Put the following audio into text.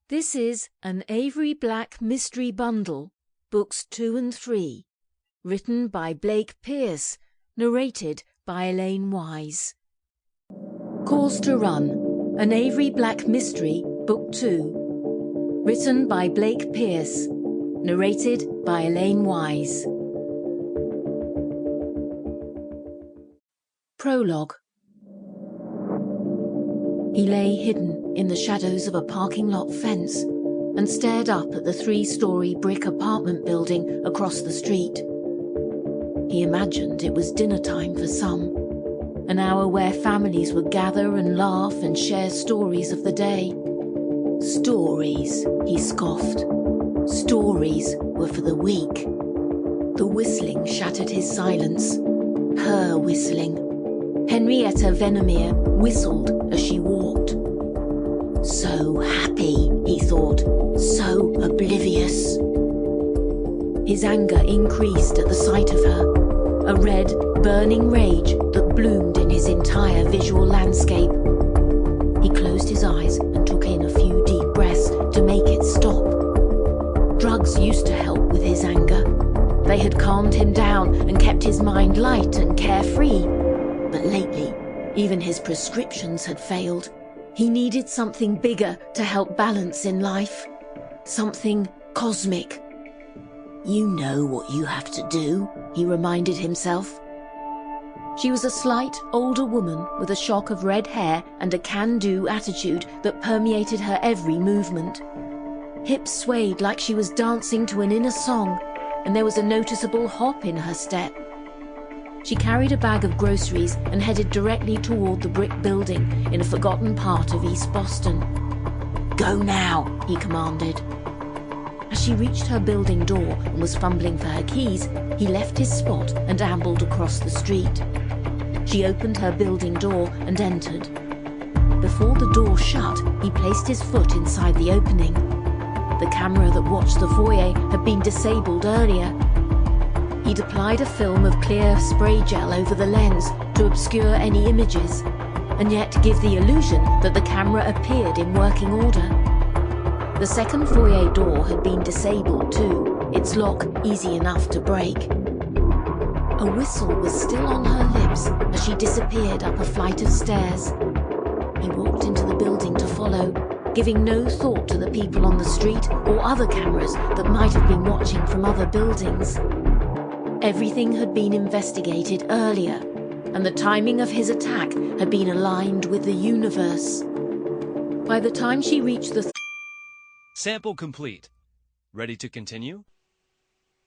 This is an Avery Black mystery bundle, books 2 and 3, written by Blake Pierce, narrated by Elaine Wise. Cause to Run, an Avery Black mystery, book 2, written by Blake Pierce, narrated by Elaine Wise. Prologue. He lay hidden in the shadows of a parking lot fence and stared up at the 3-story brick apartment building across the street. He imagined it was dinner time for some, an hour where families would gather and laugh and share stories of the day. Stories, he scoffed. Stories were for the weak. The whistling shattered his silence. Her whistling. Henrietta Venomere whistled as she walked. So happy, he thought, so oblivious. His anger increased at the sight of her, a red, burning rage that bloomed in his entire visual landscape. He closed his eyes and took in a few deep breaths to make it stop. Drugs used to help with his anger. They had calmed him down and kept his mind light and carefree. But lately, even his prescriptions had failed. He needed something bigger to help balance in life. Something cosmic. You know what you have to do, he reminded himself. She was a slight, older woman with a shock of red hair and a can-do attitude that permeated her every movement. Hips swayed like she was dancing to an inner song, and there was a noticeable hop in her step. She carried a bag of groceries and headed directly toward the brick building in a forgotten part of East Boston. "Go now," he commanded. As she reached her building door and was fumbling for her keys, he left his spot and ambled across the street. She opened her building door and entered. Before the door shut, he placed his foot inside the opening. The camera that watched the foyer had been disabled earlier. He'd applied a film of clear spray gel over the lens to obscure any images, and yet give the illusion that the camera appeared in working order. The second foyer door had been disabled too, its lock easy enough to break. A whistle was still on her lips as she disappeared up a flight of stairs. He walked into the building to follow, giving no thought to the people on the street or other cameras that might have been watching from other buildings. Everything had been investigated earlier, and the timing of his attack had been aligned with the universe. By the time she reached the Sample complete. Ready to continue?